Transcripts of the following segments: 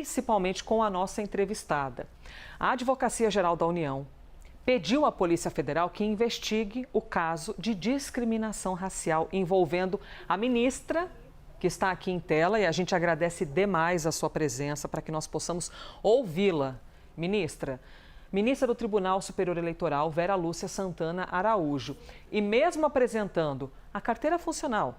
principalmente com a nossa entrevistada. A Advocacia Geral da União pediu à Polícia Federal que investigue o caso de discriminação racial envolvendo a ministra, que está aqui em tela, e a gente agradece demais a sua presença para que nós possamos ouvi-la. Ministra do Tribunal Superior Eleitoral, Vera Lúcia Santana Araújo. E mesmo apresentando a carteira funcional,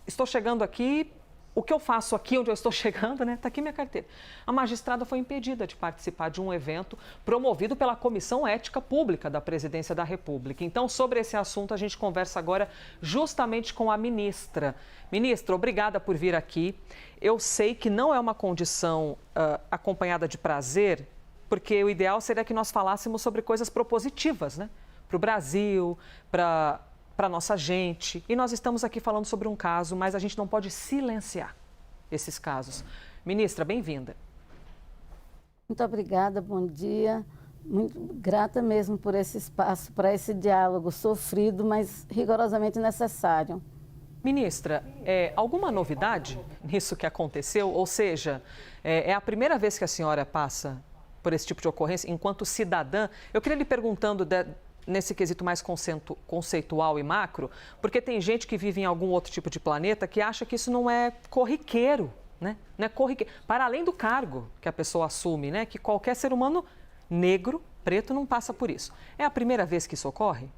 estou chegando aqui, o que eu faço aqui onde eu estou chegando, né? Está aqui minha carteira. A magistrada foi impedida de participar de um evento promovido pela Comissão Ética Pública da Presidência da República. Então, sobre esse assunto, a gente conversa agora justamente com a ministra. Ministra, obrigada por vir aqui. Eu sei que não é uma condição acompanhada de prazer, porque o ideal seria que nós falássemos sobre coisas propositivas, né? Para o Brasil, para a nossa gente. E nós estamos aqui falando sobre um caso, mas a gente não pode silenciar esses casos. Ministra, bem-vinda. Muito obrigada, bom dia. Muito grata mesmo por esse espaço, para esse diálogo sofrido, mas rigorosamente necessário. Ministra, alguma novidade nisso que aconteceu? Ou seja, é a primeira vez que a senhora passa por esse tipo de ocorrência enquanto cidadã? Eu queria lhe perguntando nesse quesito mais conceitual e macro, porque tem gente que vive em algum outro tipo de planeta que acha que isso não é corriqueiro, né? Não é corriqueiro. Para além do cargo que a pessoa assume, né? Que qualquer ser humano negro, preto, não passa por isso. É a primeira vez que isso ocorre?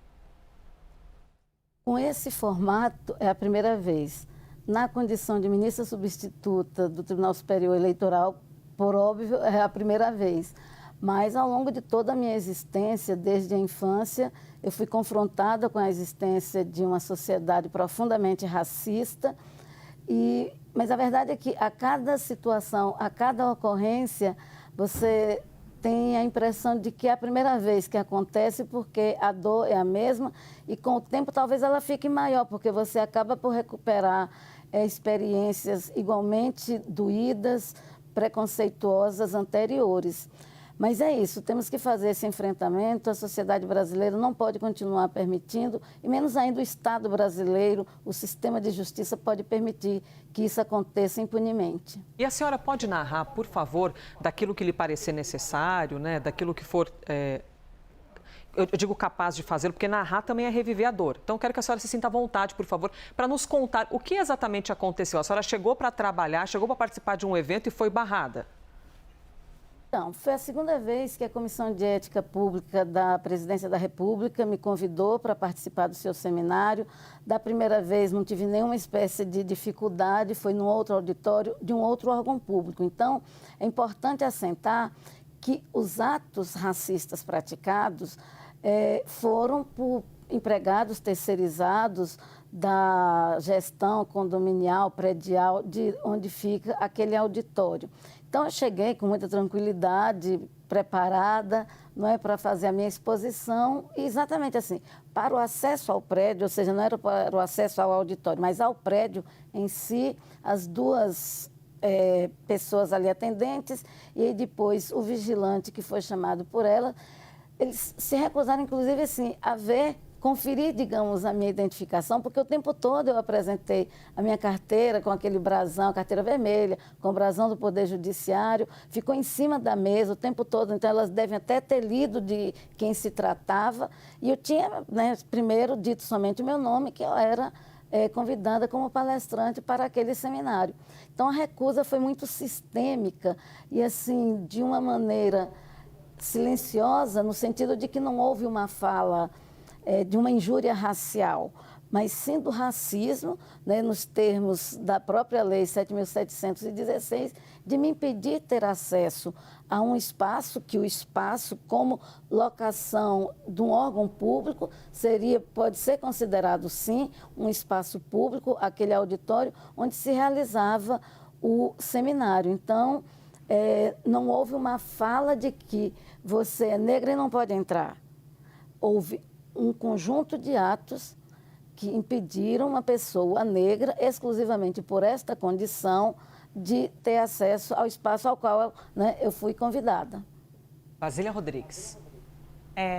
Com esse formato, é a primeira vez. Na condição de ministra substituta do Tribunal Superior Eleitoral, por óbvio, é a primeira vez. Mas, ao longo de toda a minha existência, desde a infância, eu fui confrontada com a existência de uma sociedade profundamente racista. Mas a verdade é que, a cada situação, a cada ocorrência, você tem a impressão de que é a primeira vez que acontece, porque a dor é a mesma e, com o tempo, talvez ela fique maior, porque você acaba por recuperar experiências igualmente doídas, preconceituosas anteriores. Mas é isso, temos que fazer esse enfrentamento. A sociedade brasileira não pode continuar permitindo, e menos ainda o Estado brasileiro, o sistema de justiça pode permitir que isso aconteça impunemente. E a senhora pode narrar, por favor, daquilo que lhe parecer necessário, né? Daquilo que for, eu digo capaz de fazê-lo, porque narrar também é reviver a dor. Então, quero que a senhora se sinta à vontade, por favor, para nos contar o que exatamente aconteceu. A senhora chegou para trabalhar, chegou para participar de um evento e foi barrada. Então, foi a segunda vez que a Comissão de Ética Pública da Presidência da República me convidou para participar do seu seminário. Da primeira vez não tive nenhuma espécie de dificuldade, foi num outro auditório de um outro órgão público. Então, é importante assentar que os atos racistas praticados foram por empregados terceirizados da gestão condominial, predial, de onde fica aquele auditório. Então, eu cheguei com muita tranquilidade, preparada, não é, para fazer a minha exposição, e exatamente assim, para o acesso ao prédio, ou seja, não era para o acesso ao auditório, mas ao prédio em si, as duas pessoas ali atendentes, e aí depois o vigilante que foi chamado por ela, eles se recusaram, inclusive, assim, a conferir, digamos, a minha identificação, porque o tempo todo eu apresentei a minha carteira com aquele brasão, a carteira vermelha, com o brasão do Poder Judiciário, ficou em cima da mesa o tempo todo, então elas devem até ter lido de quem se tratava, e eu tinha, né, primeiro dito somente o meu nome, que eu era convidada como palestrante para aquele seminário. Então a recusa foi muito sistêmica e, assim, de uma maneira silenciosa, no sentido de que não houve uma fala de uma injúria racial, mas sim do racismo, né, nos termos da própria Lei 7.716, de me impedir ter acesso a um espaço, que o espaço, como locação de um órgão público, pode ser considerado, sim, um espaço público, aquele auditório onde se realizava o seminário. Então, não houve uma fala de que você é negra e não pode entrar. Houve um conjunto de atos que impediram uma pessoa negra, exclusivamente por esta condição, de ter acesso ao espaço ao qual eu fui convidada. Basília Rodrigues.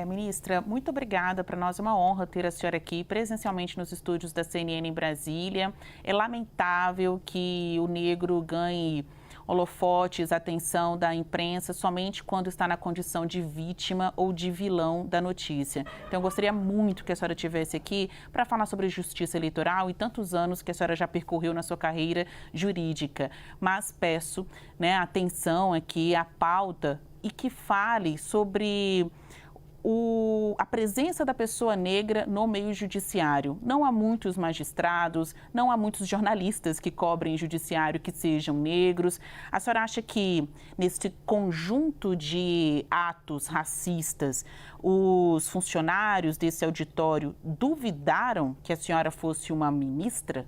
Ministra, muito obrigada. Para nós é uma honra ter a senhora aqui presencialmente nos estúdios da CNN em Brasília. É lamentável que o negro ganhe holofotes, atenção da imprensa somente quando está na condição de vítima ou de vilão da notícia. Então, eu gostaria muito que a senhora estivesse aqui para falar sobre justiça eleitoral e tantos anos que a senhora já percorreu na sua carreira jurídica. Mas peço, né, atenção aqui à pauta e que fale sobre a presença da pessoa negra no meio judiciário. Não há muitos magistrados, não há muitos jornalistas que cobrem judiciário que sejam negros. A senhora acha que, neste conjunto de atos racistas, os funcionários desse auditório duvidaram que a senhora fosse uma ministra?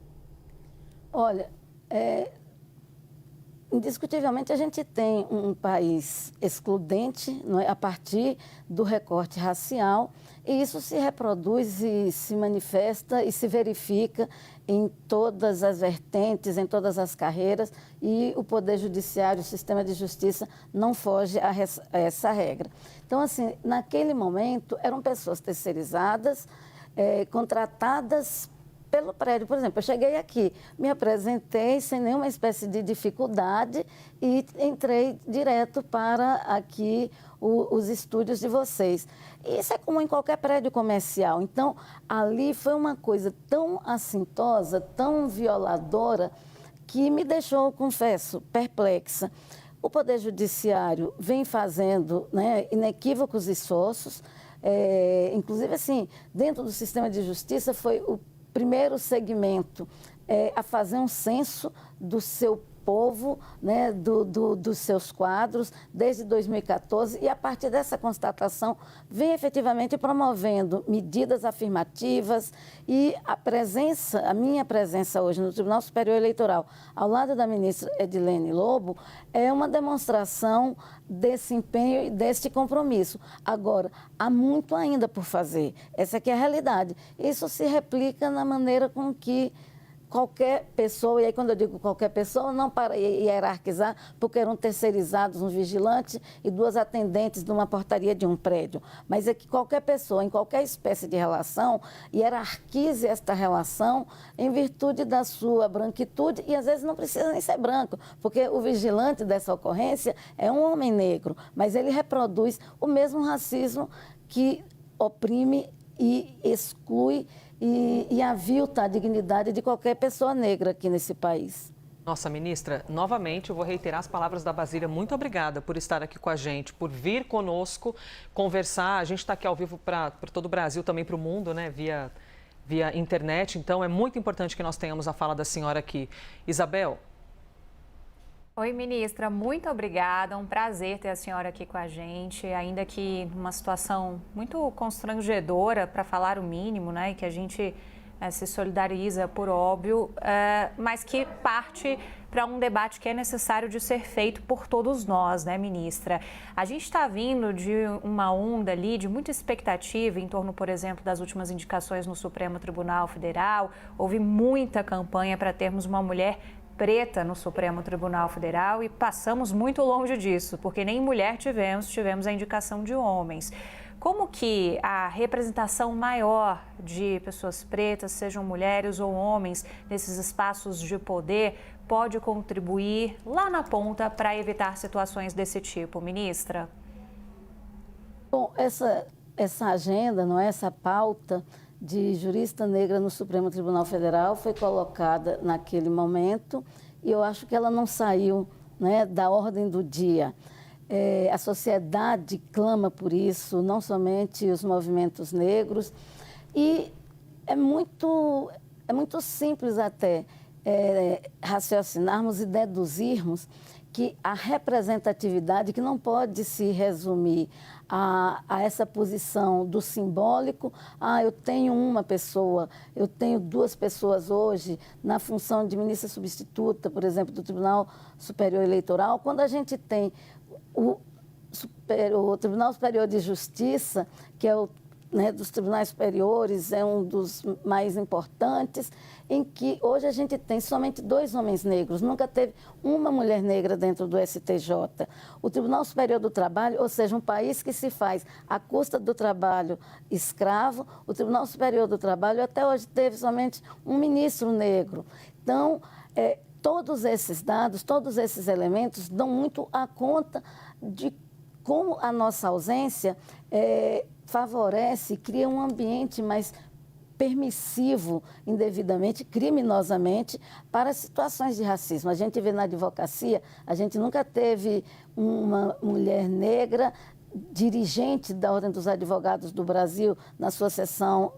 Olha, indiscutivelmente, a gente tem um país excludente, não é, a partir do recorte racial, e isso se reproduz e se manifesta e se verifica em todas as vertentes, em todas as carreiras, e o Poder Judiciário, o sistema de justiça, não foge a essa regra. Então, assim, naquele momento, eram pessoas terceirizadas, contratadas pelo prédio. Por exemplo, eu cheguei aqui, me apresentei sem nenhuma espécie de dificuldade e entrei direto para aqui os estúdios de vocês. Isso é como em qualquer prédio comercial. Então, ali foi uma coisa tão assintosa, tão violadora, que me deixou, confesso, perplexa. O Poder Judiciário vem fazendo, né, inequívocos esforços, inclusive, assim, dentro do sistema de justiça foi o primeiro segmento a fazer um censo do seu povo, né, dos seus quadros, desde 2014, e a partir dessa constatação vem efetivamente promovendo medidas afirmativas e a minha presença hoje no Tribunal Superior Eleitoral, ao lado da ministra Edilene Lobo, é uma demonstração desse empenho e deste compromisso. Agora, há muito ainda por fazer. Essa aqui é a realidade. Isso se replica na maneira com que qualquer pessoa, e aí quando eu digo qualquer pessoa, não para hierarquizar, porque eram terceirizados um vigilante e 2 atendentes de uma portaria de um prédio, mas é que qualquer pessoa, em qualquer espécie de relação, hierarquize esta relação em virtude da sua branquitude, e às vezes não precisa nem ser branco, porque o vigilante dessa ocorrência é um homem negro, mas ele reproduz o mesmo racismo que oprime e exclui e avilta a dignidade de qualquer pessoa negra aqui nesse país. Nossa, ministra, novamente eu vou reiterar as palavras da Basília. Muito obrigada por estar aqui com a gente, por vir conosco conversar. A gente está aqui ao vivo para todo o Brasil, também para o mundo, né? Via internet. Então, é muito importante que nós tenhamos a fala da senhora aqui. Isabel. Oi, ministra, muito obrigada. Um prazer ter a senhora aqui com a gente, ainda que numa situação muito constrangedora, para falar o mínimo, né? E que a gente se solidariza, por óbvio, mas que parte para um debate que é necessário de ser feito por todos nós, né, ministra? A gente está vindo de uma onda ali de muita expectativa em torno, por exemplo, das últimas indicações no Supremo Tribunal Federal. Houve muita campanha para termos uma mulher preta no Supremo Tribunal Federal e passamos muito longe disso, porque nem mulher tivemos a indicação de homens. Como que a representação maior de pessoas pretas, sejam mulheres ou homens, nesses espaços de poder, pode contribuir lá na ponta para evitar situações desse tipo, ministra? Bom, essa agenda, não é, essa pauta de jurista negra no Supremo Tribunal Federal foi colocada naquele momento e eu acho que ela não saiu, né, da ordem do dia. A sociedade clama por isso, não somente os movimentos negros, e é muito simples até raciocinarmos e deduzirmos que a representatividade, que não pode se resumir a essa posição do simbólico, eu tenho uma pessoa, eu tenho 2 pessoas hoje na função de ministra substituta, por exemplo, do Tribunal Superior Eleitoral, quando a gente tem o Tribunal Superior de Justiça, que é dos tribunais superiores, é um dos mais importantes, em que hoje a gente tem somente 2 homens negros, nunca teve uma mulher negra dentro do STJ. O Tribunal Superior do Trabalho, ou seja, um país que se faz à custa do trabalho escravo, o Tribunal Superior do Trabalho até hoje teve somente um ministro negro. Então, todos esses dados, todos esses elementos dão muito a conta de como a nossa ausência favorece, cria um ambiente mais permissivo, indevidamente, criminosamente, para situações de racismo. A gente vê na advocacia, a gente nunca teve uma mulher negra dirigente da Ordem dos Advogados do Brasil na sua seção,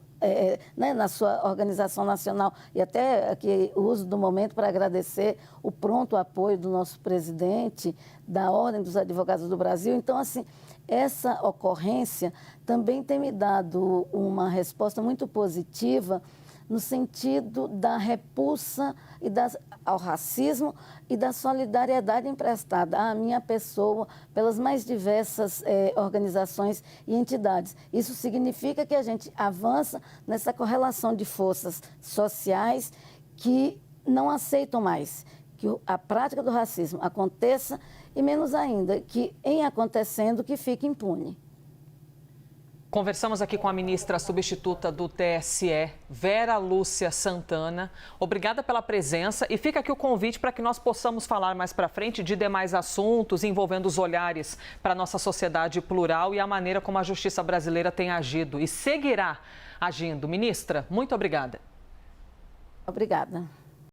na sua organização nacional, e até aqui uso do momento para agradecer o pronto apoio do nosso presidente da Ordem dos Advogados do Brasil. Então, assim, essa ocorrência também tem me dado uma resposta muito positiva no sentido da repulsa ao racismo e da solidariedade emprestada à minha pessoa pelas mais diversas organizações e entidades. Isso significa que a gente avança nessa correlação de forças sociais que não aceitam mais que a prática do racismo aconteça e, menos ainda, que em acontecendo, que fique impune. Conversamos aqui com a ministra substituta do TSE, Vera Lúcia Santana. Obrigada pela presença e fica aqui o convite para que nós possamos falar mais para frente de demais assuntos envolvendo os olhares para a nossa sociedade plural e a maneira como a justiça brasileira tem agido e seguirá agindo. Ministra, muito obrigada. Obrigada.